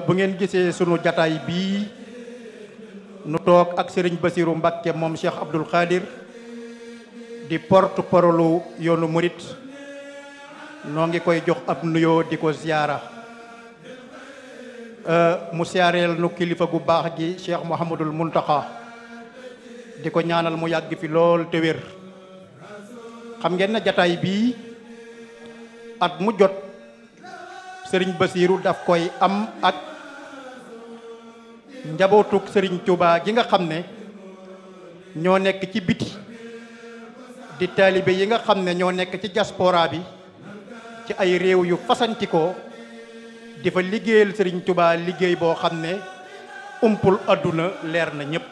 bu ngeen gisee sunu jataay bii nu toog ak Serigne Bassirou Mbacké moom Cheikh Abdoul Khadir di porte-parole yoonu murit noo ngi koy jox ab nuyoo di ko ziyaara mu siyaareel nu kilifa gu baax gi Cheikh Mouhamadul Mountakha di ko ñaanal mu yàgg fi lool te wér. xam ngeen ne jataay bii at mu jot Serigne Bassirou daf koy am ak njabootuk Serigne Touba gi nga xam ne ñoo nekk ci biti di taalibe yi nga xam ne ñoo nekk ci diaspora bi ci ay réew yu fasantikoo di fa liggéeyal Serigne Touba liggéey boo xam ne umpul adduna leer na ñëpp.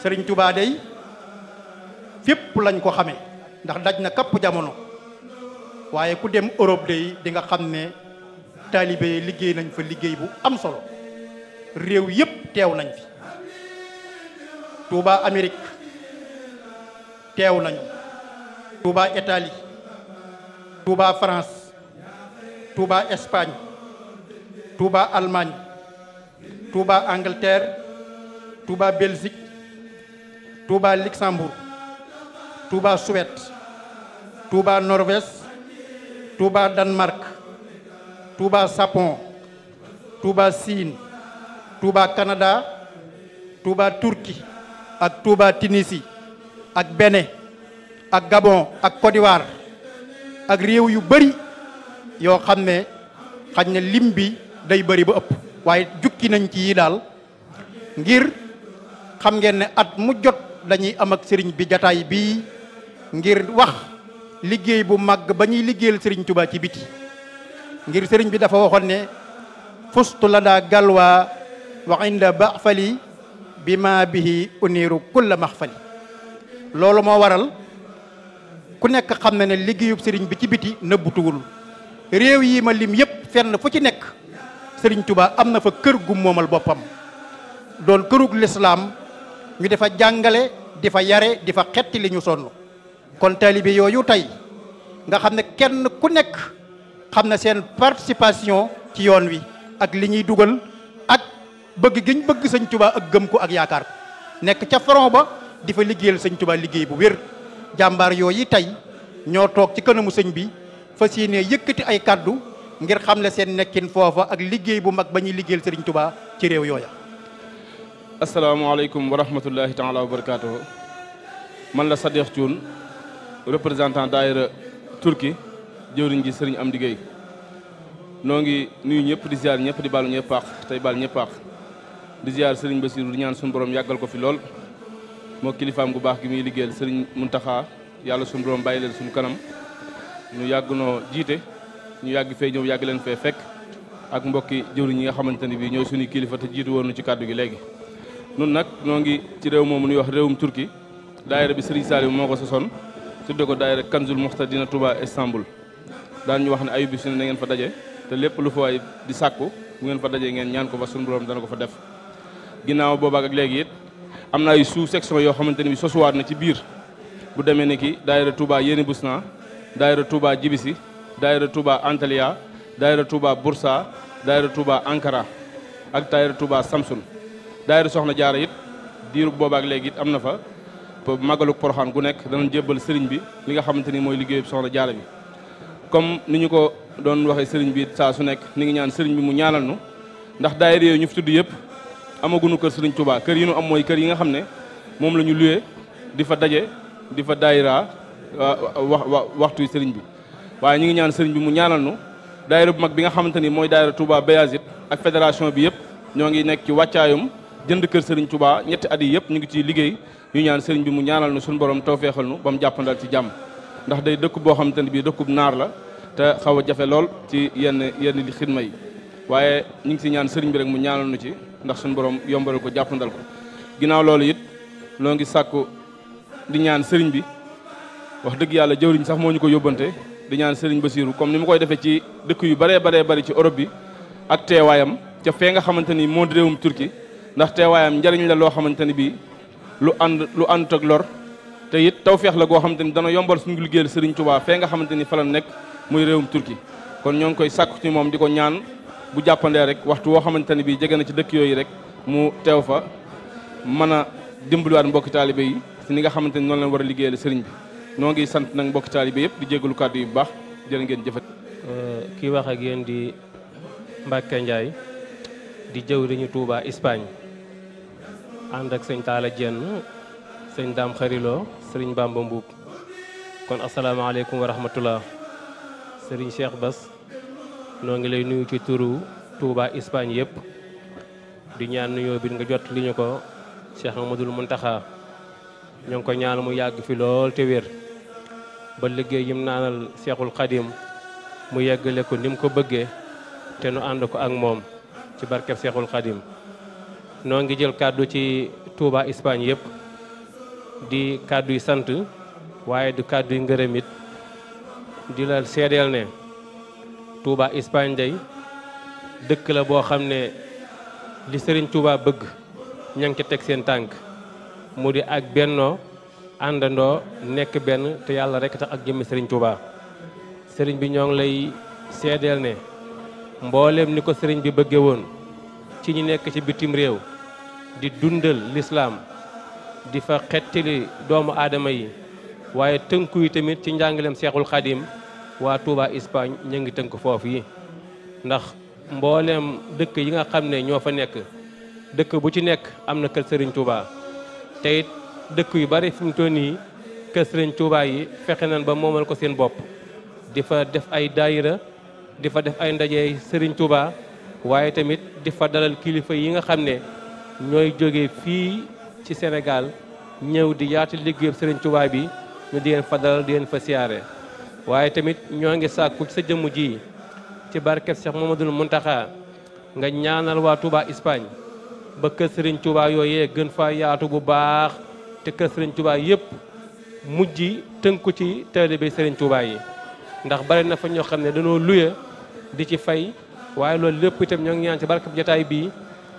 Serigne Touba day fépp lañ ko xamee ndax daj na kapp jamono waaye ku dem Europe day di nga xam ne taalibe yi liggéey nañ fa liggéey bu am solo réew yëpp teew nañ fi. Touba Amérique teew nañu, Touba Italie, Touba France, Touba Espagne, Touba Allemagne, Touba Angleterre, Touba Belgique, Touba Luxembourg, Touba Suède, Touba Norvège, Touba Danemark, Touba Japon, Touba Chine, Touba Canada, Touba Turquie ak Touba Tunisie ak Bénin ak Gabon ak Côte d'Ivoire ak réew yu bari yoo xam ne xañ na lim bi day bari ba ëpp waaye jukki nañ ci yi daal ngir xam ngeen ne at mu jot dañuy am ak sëriñ bi jataay bii ngir wax liggéey bu màgg ba ñuy liggéeyal sëriñ Touba ci biti ngir sëriñ bi dafa waxoon ne fustu la daa galwaa wa inda baxfali bi ma bihi uniru kulla maxfali loolu moo waral ku nekk xam na ne liggéeyub sëriñ bi ci biti nëbbutuwul réew yi ma lim yépp fenn fu ci nekk sëriñ Touba am na fa kër gu moomal boppam doon kërug lislaam ñu dafa jàngale di fa yare di fa xetti li ñu sonn kon taalibe yooyu tey nga xam ne kenn ku nekk xam na seen participation ci yoon wi ak li ñuy dugal ak bëgg giñ bëgg sëñ Touba ak gëm ko ak yaakaar ko nekk ca front ba di fa liggéeyal sëñ Touba liggéey bu wér jàmbaar yooyu tey ñoo toog ci kanamu sëñ bi fas yéene yëkkati ay kaddu ngir xamle seen nekkin foofa ak liggéey bu mag ba ñuy liggéeyal sëriñ Touba ci réew yooya. asalaamaaleykum wa rahmatullahi taala wa barakaatuhu man la Sadikh Thioune représentant daayira Turquie jëwriñ ji sëriñ Amdi Gueye noo ngi nuyu ñëpp di ziar ñëpp di baalu ñëpp paax tey baal ñëpp paax di ziar sëriñ Bassirou di ñaan suñu borom yàggal ko fi lool moo kilifaam gu baax gi muy liggéeyal sëriñ Mountakha yàlla suñu borom bàyyi leen suñu kanam ñu yàgg noo jiite ñu yàgg fee ñëw yàgg leen fee fekk ak mbokki jëwriñ yi nga xamante ne bii ñooy suñuy kilifa te jiitu woon ci kàddu gi léegi. nun nag noo ngi ci réew moomu ñuy wax réewum Turquie daayira bi sëriñ Saliou moo ko sosoon tudde ko daayira Kanzul Muhtadina Touba Istanbul daan ñu wax ne ayub bi su ne na ngeen fa daje te lépp lu fa waay di sàkku bu ngeen fa dajee ngeen ñaan ko fa suñu borom dana ko fa def. ginnaaw boobaak ak léegi it am na ay sous section yoo xamante ne bi sosuwaat na ci biir bu demee ne ki daayira Touba Yéni Busna daayira Touba Jibisi daayira Touba Antalya daayira Touba Bursa daayira Touba Ankara ak daayira Touba Samsun daayira Soxna Jaara it diiru boobaak léegi it am na fa màggaluk Poroxaan gu nekk danañ jébbal sëriñ bi li nga xamante ni mooy liggéeyu Soxna Jaara bi comme ni ñu ko doon waxee sëriñ bi saa su nekk ni ngi ñaan sëriñ bi mu ñaanal nu ndax daayira yooyu ñu fi tudd yëpp amaguñu kër sëriñ Touba kër yi nu am mooy kër yi nga xam ne moom la ñu luwee di fa daje di fa daayira waxtu sëriñ bi waaye ñu ngi ñaan sëriñ bi mu ñaanal nu daayira bu mag bi nga xamante ni mooy daayira Touba Bayazit ak fédération bi yëpp ñoo ngi nekk ci wàccaayum jënd kër sëriñ Touba ñetti at yi yëpp ñu ngi ciy liggéey ñu ñaan sëriñ bi mu ñaanal nu suñu borom tawfeexal nu ba mu jàppandal ci jàmm ndax day dëkk boo xamante ne bii dëkkub naar la te xaw a jafe lool ci yenn di xidma yi waaye ñu ngi si ñaan sëriñ bi rek mu ñaanal nu ci ndax suñu borom yombalal ko jàppandal ko ginnaaw loolu it loo ngi sàkku di ñaan sëriñ bi wax dëgg yàlla jëwriñ sax moo ñu ko yóbbante di ñaan sëriñ Bassirou comme ni mu koy defee ci dëkk yu baree bari ci Europe bi ak teewaayam ca fee nga xamante ni moo di réewum Turquie ndax teewaayam njariñ la loo xamante ni bii lu ànd ak lor te it tawfeex la goo xamante ni dana yombal suñu liggéeyal sëriñ Touba fee nga xamante ni fa la nekk muy réewum Turquie kon ñoo ngi koy sàkku ci moom di ko ñaan bu jàppandee rek waxtu woo xamante ne bii jege na ci dëkk yooyu rek mu teew fa mën a dimbaliwaat mbokki taalibe yi si ni nga xamante ni noonu leen war a liggéeyal sëriñ bi noo ngi sant nag mbokki taalibe yëpp di jégalu kàddu yu bu baax jërë ngeen jëfat kii wax ak yéen di Mbacke Ndiaye di jëwriñu Touba Espagne ànd ak sëñ Talla Dieng sëñ Dame Xarilo sëriñ Bamba Mbuub kon asalaamaaleykum wa rahmatullah sëriñ Cheikh Bass noo ngi lay nuyu ci turu Touba Espagne yëpp di ñaan nuyoo bi nga jot li ñu ko Cheikh Amadou Muntaxa ñoo ngi ko ñaan mu yàgg fi lool te wér ba liggéey yim naanal Cheikhul Khadim mu yeggale ko ni mu ko bëggee te nu ànd ko ak moom ci barkeb Cheikhul Khadim noo ngi jël kàddu ci Touba Espagne yëpp di kàddu yi sant waaye du kàddu yi ngërëm it di la seedeel ne Touba Espagne day dëkk la boo xam ne li Serigne Touba bëgg ña ngi ci teg seen tànk mu di ak bennoo àndandoo nekk benn te yàlla rek tax ak jëmmi Serigne Touba Serigne bi ñoo ngi lay seedeel ne mboolem ni ko Serigne bi bëggee woon ci ñi nekk ci bitim réew di dundal l'islam di fa xettali doomu aadama yi waaye tënku yi tamit ci njàngaleem Seexul Xadim waa Touba Espagne ñu ngi tënk foofu yi ndax mboolem dëkk yi nga xam ne ñoo fa nekk dëkk bu ci nekk am na kër Serigne Touba te it dëkk yu bari fi mu toll nii kër Serigne Touba yi fexe nañ ba moomal ko seen bopp di fa def ay daayira di fa def ay ndaje Serigne Touba waaye tamit di fa dalal kilifa yi nga xam ne ñooy jóge fii ci Sénégal ñëw di yaatu liggéeyub Serigne Touba bi ñu di leen fa dalal di leen fa siyaare waaye tamit ñoo ngi sàkku ci sa jëmm ji ci barket Cheikh Mamadou Muntaxa nga ñaanal waa Touba Espagne ba kër Serigne Touba yooyee gën fa yaatu bu baax te kër Serigne Touba yëpp mujj tënku ci taalibe Serigne Touba yi ndax bari na fa ñoo xam ne dañoo luye di ci fay waaye loolu lépp itam ñoo ngi ñaan ci barkeb jotaay bii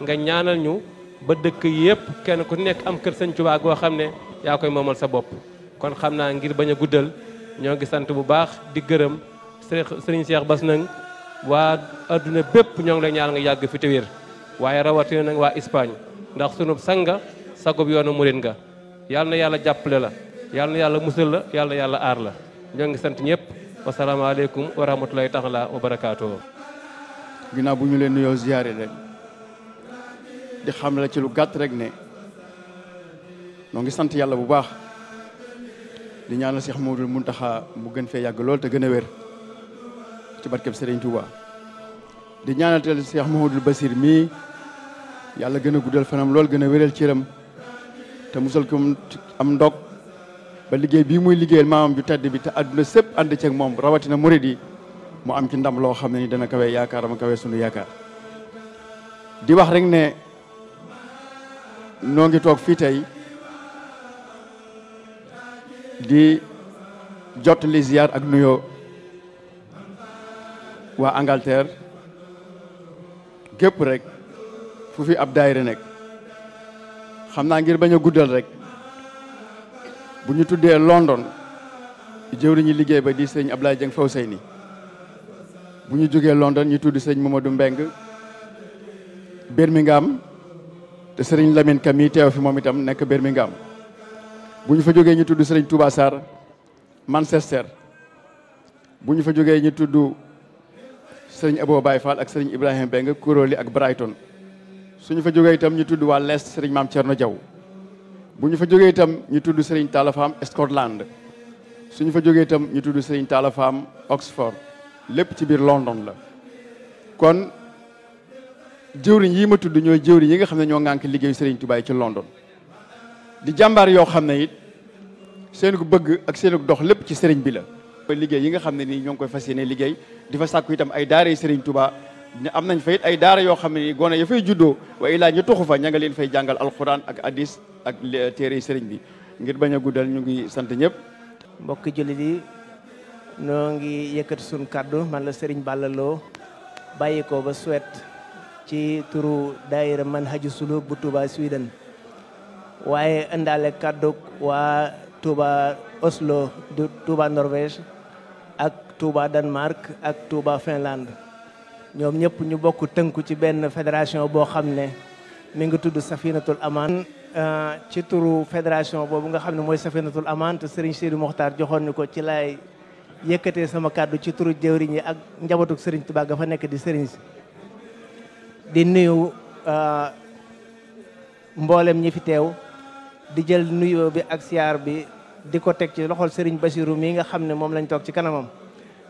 nga ñaanal ñu ba dëkk yëpp kenn ku nekk am kër Serigne Touba goo xam ne yaa koy moomal sa bopp kon xam naa ngir bañ a guddal ñoo ngi sant bu baax di gërëm Serigne Cheikh Bass nag waa adduna bépp ñoo ngi lay ñaan nga yàgg fi te wér waaye rawatina nag waa Espagne ndax sunub sanga sagub yoonu murit nga yàlla na yàlla jàppale la yàlla na yàlla musal la yàlla na yàlla aar la ñoo ngi sant ñëpp wasalaamaaleykum wa rahmatulahi taala wa barakaatu. ginnaaw bu ñu leen nuyoo ziyaare leen di xam la ci lu gàtt rek ne noo ngi sant yàlla bu baax di ñaanal Cheikh Mamadou Muntaxa mu gën fee yàgg lool te gën a wér ci barkeb Serigne Touba di ñaanal teel Cheikh Mamadou Bassir mii yàlla gën a guddal fanam lool gën a wéral cëram te musal ko am ndog ba liggéey bii muy liggéeyal maamam ju tedd bi te àdduna sépp ànd ceeg moom rawatina murid yi mu am ci ndam loo xam ne ni dana kawe yaakaaram kawe sunu yaakaar di wax rek ne noo ngi toog fii tey di jot li ziar ak nuyoo waa Angleterre gépp rek fu fi ab daayira nekk xam naa ngir bañ a guddal rek bu ñu tuddee London jëwriñu liggéey ba di sëñ Ablaye Dieng Fawseyni bu ñu jógee London ñu tudd sëñ Mamadou Mbeng Birmingham te sëriñ Lamine Kam yi teew fi moom itam nekk Birmingham bu ñu fa jógee ñu tudd sëriñ Touba Sarr Manchester bu ñu fa jógee ñu tudd sëriñ Abo Baye Fall ak sëriñ Ibrahima Beng Kuroli ak Brighton suñu fa jógee itam ñu tudd waa l'Est sëriñ Maam Thierno Diaw bu ñu fa jógee itam ñu tudd sëriñ Talla Fam Scotland suñu fa jógee itam ñu tudd sëriñ Talla Fam Oxford lépp ci biir London la kon jëwriñ yi ma tudd ñooy jëwriñ yi nga xam ne ñoo ŋànk liggéeyu sëriñ Touba ci London di jàmbaar yoo xam ne it seen ko bëgg ak seen ko dox lépp ci sëriñ bi la liggéey yi nga xam ne nii ñoo ngi koy fas yéene liggéey di fa sàkku itam ay daara yi sëriñ Touba am nañ fa it ay daara yoo xam ne nii gone ya fay juddoo waaye laa ñu tuxu fa ña nga leen fay jàngal alxuraan ak hadis ak téere yi sëriñ bi ngir bañ a guddal ñu ngi sant ñëpp mbokki jullit yi noo ngi yëkkati suñu kàddu man la Serigne Balla Lo bàyyi ko ba Suède ci turu daayira Manhaju Suluk bu Touba Sweden waaye indaale kàddu waa Touba Oslo du Touba Norvège ak Touba Danemark ak Touba Finlande ñoom ñëpp ñu bokk tënku ci benn fédération boo xam ne mi ngi tudd Safinatul Aman. ci turu fédération boobu nga xam ne mooy Safinatul Aman te Serigne Sidi Mokhtar joxoon ni ko ci laay yëkkatee sama kàddu ci turu jëwriñ yi ak njabootug Serigne Touba ga fa nekk di Serigne si di nuyu mboolem ñi fi teew di jël nuyoo bi ak siyaar bi di ko teg ci loxol Serigne Bassirou mii nga xam ne moom lañ toog ci kanamam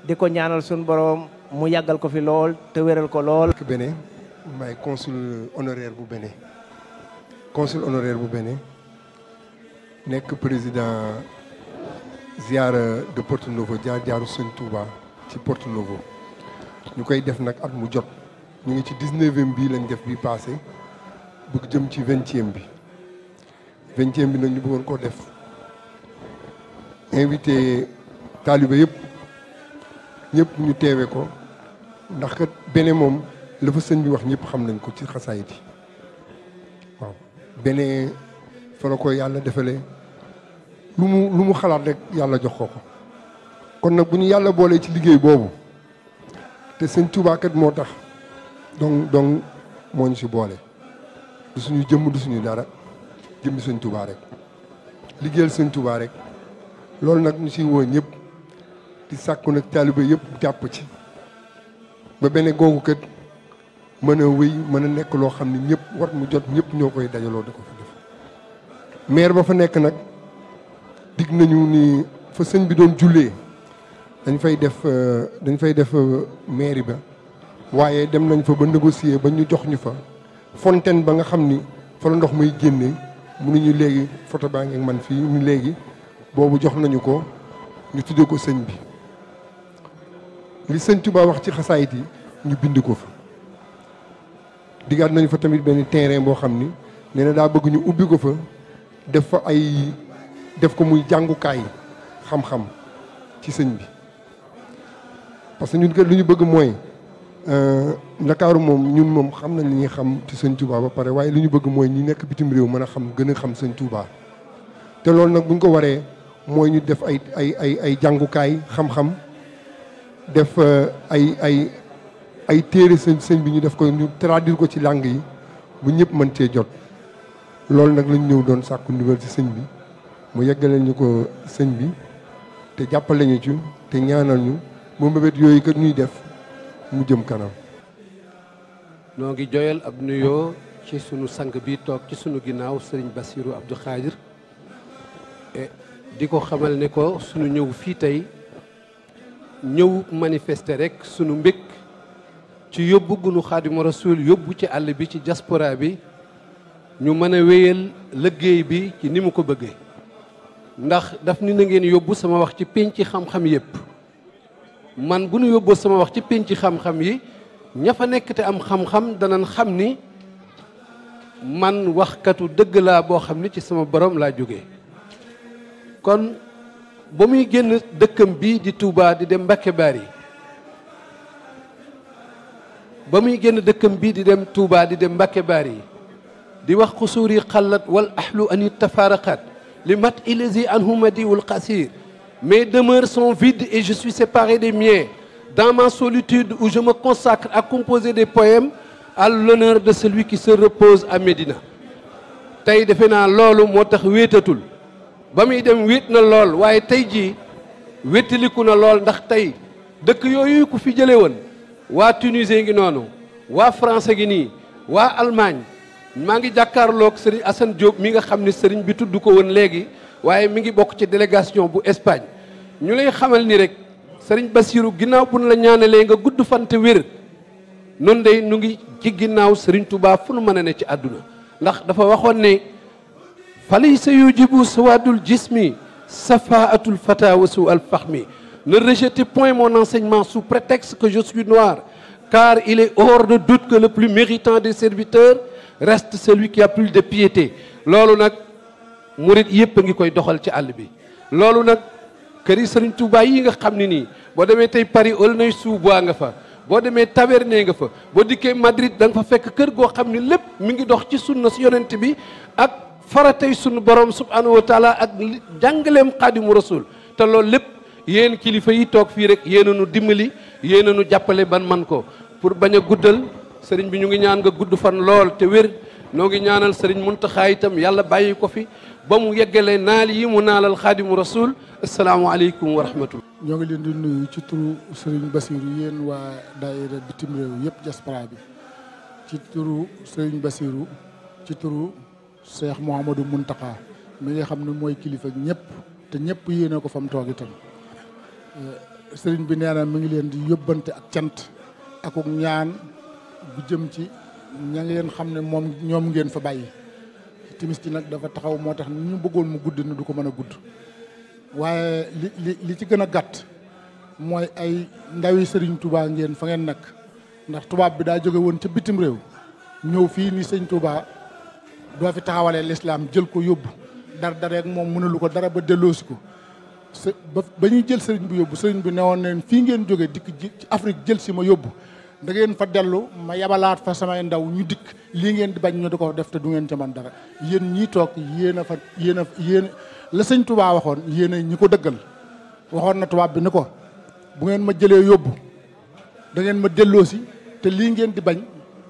di ko ñaanal suñu borom mu yàggal ko fi lool te wéral ko lool. Bénin may consul honoraire bu Bénin consul honoraire bu Bénin nekk président ziara de Porto Novo jaaru Sëñ Touba ci Porto Novo ñu koy def nag at mu jot ñu ngi ci 19e bii lañ def bi passé bëgg jëm ci 20e bi 20e bi nag ñu bëggoon koo def invité taalibe ñëpp ñu teewe ko ndax kat Bénin moom la fa sëñ bi wax ñëpp xam nañ ko ci xasaayit yi waaw Bénin fa la ko yàlla defalee lu mu xalaat rek yàlla jox ko kon nag bu ñu yàlla boolee ci liggéey boobu te sëñ Touba kat moo tax donc moo ñu si boole du suñu jëmm du suñu dara jëmmi sëñ Touba rek liggéeyal sëñ Touba rek loolu nag ñu si woo ñëpp di sàkku nag taalibe yëpp jàpp ci ba Bénin googu kat mën a wéy mën a nekk loo xam ne ñëpp wat mu jot ñëpp ñoo koy dajaloo da ko fa def maire ba fa nekk nag dig nañu ni fa sëñ bi doon jullee dañ fay def mairie ba waaye dem nañ fa ba négocier ba ñu jox ñu fa fontaine ba nga xam ni fa la ndox muy génne mënuñu léegi photo baa ngi ak man fii ñu léegi boobu jox nañu ko ñu tuddee ko sëñ bi li sëñ Touba wax ci xasaayit yi ñu bind ko fa diggaat nañu fa tamit benn terrain boo xam ni nee na daa bëgg ñu ubbi ko fa def ko muy jàngukaay xam-xam ci sëñ bi parce que ñun kat lu ñu bëgg mooy Ndakaaru moom ñun moom xam nañ li ñuy xam ci sëñ Touba ba pare waaye li ñu bëgg mooy ñi nekk bitim réew mën a gën a xam sëñ Touba te loolu nag bu ñu ko waree mooy ñu def ay jàngukaay xam-xam def ay téere sëñ bi ñu def ko ñu traduire ko ci langue yi bu ñëpp mën cee jot loolu nag lañ ñëw doon sàkku ndigal ci sëñ bi mu yeggaleel ñu ko sëñ bi te jàppale ñu ci te ñaanal ñu mu mbébét yooyu kat ñuy def mu jëm kanam. noo ngi joyal ab nuyoo ci sunu sang bi toog ci sunu ginnaaw sëriñ Bassirou Abdou Khadir di ko xamal ne ko sunu ñëw fii tey ñëw manifester rek sunu mbég ci yóbbu gunu Xaadimu Rasuul yóbbu ci àll bi ci diaspora bi ñu mën a wéyal liggéey bi ci ni mu ko bëggee ndax daf ni na ngeen yóbbu sama wax ci pénc xam-xam yépp man bu nu yóbboo sama wax ci pénc xam-xam yi ña fa nekk te am xam-xam danañ xam ni man waxkatu dëgg laa boo xam ni ci sama borom laa jógee kon ba muy génn dëkkam bi di Touba di dem Mbacké Bari ba muy génn dëkkam bi di dem Touba di dem Mbacké Bari di wax xusuuri xallat wal ahlu ani tafaraqat li mat ilasi anhumadiwul qasir mes demeures sont vides et je suis séparé des miens dans ma solitude où je me consacre à composer des poèmes à l'honneur de celui qui se repose à Médina tey defe naa loolu moo tax wéetatul ba muy dem wéet na lool waaye tey jii wéetaliku na lool ndax tey dëkk yooyu ku fi jële woon waa Tunisie ngi noonu waa France ngi nii waa Allemagne maa ngi jàkkaarloog Serigne Assane Diop mi nga xam ne Serigne bi tudd ko woon léegi waaye mi ngi bokk ci délégation bu Espagne ñu lay xamal ni rek Serigne Bassirou ginnaaw bu nu la ñaanalee nga gudd fante wér noonu day nu ngi ci ginnaaw Serigne Touba fu nu mën a ne ci àdduna ndax dafa waxoon ne falaysa yujibu sawadul jismi safaatul fata wa su al fahmi ne rejetez point mon enseignement sous prétexte que je suis noir car il est hors de doute que le plus méritant des serviteurs reste celui qui a plus de piété loolu nag murit yëpp a ngi koy doxal ci àll bi loolu nag kër yi Serigne Touba yi nga xam ne nii boo demee tey Paris Aulnay-sous-Bois nga fa boo demee Tavernet nga fa boo dikkee Madrid da nga fa fekk kër goo xam ne lépp mi ngi dox ci sunna si yonent bi ak faratay sunu borom subhanahu wa taala ak jàngaleem Xaadimu Rasul te loolu lépp yéen kilifa yi toog fii rek yéen a nu dimbali yéen a nu jàppale ban man ko pour bañ a guddal sëriñ bi ñu ngi ñaan nga gudd fan lool te wér noo ngi ñaanal sëriñ Muntaxa itam yàlla bàyyi ko fi ba mu yeggale naal yi mu naalal xaadimu rasul asalaamaaleykum wa rahmatullah. ñoo ngi leen di nuyu ci turu sëriñ Basiru yéen waa daayira bitim réew yëpp diaspora bi ci turu sëriñ Basiru ci turu Cheikh Mouhamadou Muntaxa mi nga xam ne mooy kilifa ñëpp te ñëpp yéene ko fa mu toog itam sëriñ bi nee na mi ngi leen di yóbbante ak cant ak ñaan bu jëm ci ña ngeen xam ne moom ñoom ngeen fa bàyyi timis ci nag dafa taxaw moo tax ni ñu bëggoon mu gudd ni du ko mën a gudd waaye li ci gën a gàtt mooy ay ndawi sëriñ Touba ngeen fa ngeen nekk ndax tubaab bi daa jóge woon ca bitim réew ñëw fii ni sëñ Touba doo fi taxawalee lislaam jël ko yóbbu dara ak moom mënalu ko dara ba delloosi ko ba ñuy jël sëriñ bi yóbbu sëriñ bi newoon leen fii ngeen jógee dikk ci Afrique jël si ma yóbbu da ngeen fa dellu ma yabalaat fa samay ndaw ñu dikk lii ngeen di bañ ñu di ko def te du ngeen ca man dara yéen ñii toog yéen la sëñ Touba waxoon yéen a ñi ko dëggal waxoon na tubaab bi ni ko bu ngeen ma jëlee yóbbu da ngeen ma delloosi te lii ngeen di bañ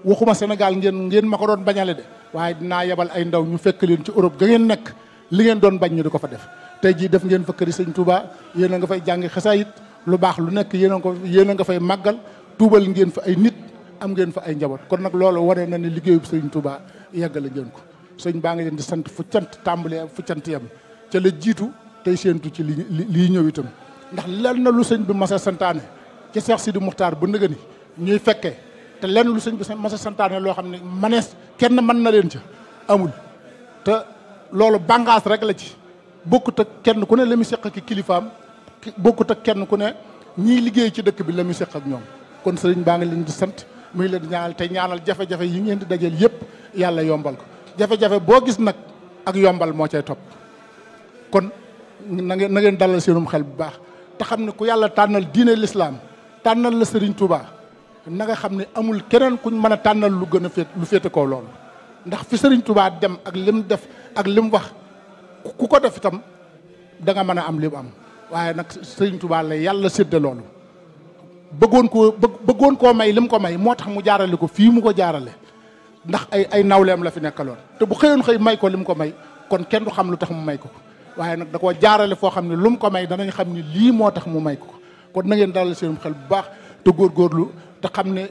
waxuma Sénégal ngeen ma ko doon bañale de waaye dinaa yebal ay ndaw ñu fekk leen ci Europe ga ngeen nekk li ngeen doon bañ ñu di ko fa def tey jii def ngeen fa këri sëñ Touba yéen a nga fay jàngi xasaayit lu baax lu nekk yéen a nga fay màggal tuubal ngeen fa ay nit am ngeen fa ay njaboot kon nag loolu wane na ne liggéeyub sëñ Touba yeggale ngeen ko sëñ baa ngi leen di sant fu cant tàmbalee fu cant yem ca la jiitu tey séentu ci lii ñëw itam ndax lenn na lu sëñ bi mas a santaane ci Cheikh Sidi Muxtaar bu nëgëni ñuy fekkee te lenn lu sëñ bi mas a santaane loo xam ne manees kenn mën na leen ca amul te loolu bàngaas rek la ci bokkut ak kenn ku ne la mu seq ak kilifaam bokkut ak kenn ku ne ñiy liggéey ci dëkk bi la mu seq ak ñoom kon sëriñ baa ngi leen di sant muy leen di ñaanal te ñaanal jafe-jafe yi ngeen di dajeel yëpp yàlla yombal ko jafe-jafe boo gis nag ak yombal moo cay topp kon na ngeen dalal seenum xel bu baax te xam ne ku yàlla tànnal diine l'islam tànnal la sëriñ Touba na nga xam ne amul keneen kuñ mën a tànnal lu gën a lu féete koo loolu ndax fi sëriñ Touba dem ak lim def ak lim wax ku ko def itam da nga mën a am li mu am waaye nag sëriñ Touba la yàlla sédde loolu bëggoon koo may lim ko may moo tax mu jaarale ko fii mu ko jaarale ndax ay nawleem la fi nekkaloon te bu xëyoon xëy may ko lim ko may kon kenn du xam lu tax mu may ko waaye nag da koo jaarale foo xam ne lu mu ko may danañ xam ne lii moo tax mu may ko kon na ngeen dalal seen xel bu baax te góorgóorlu te xam ne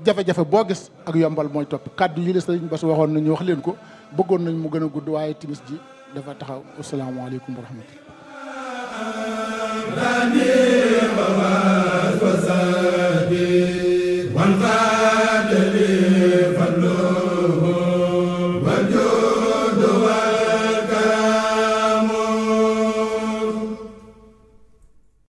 jafe-jafe boo gis ak yombal mooy topp kàddu yi la sëriñ Bass waxoon nañu wax leen ko bëggoon nañ mu gën a gudd waaye timis ji dafa taxaw asalaamaaleykum wa rahmatullah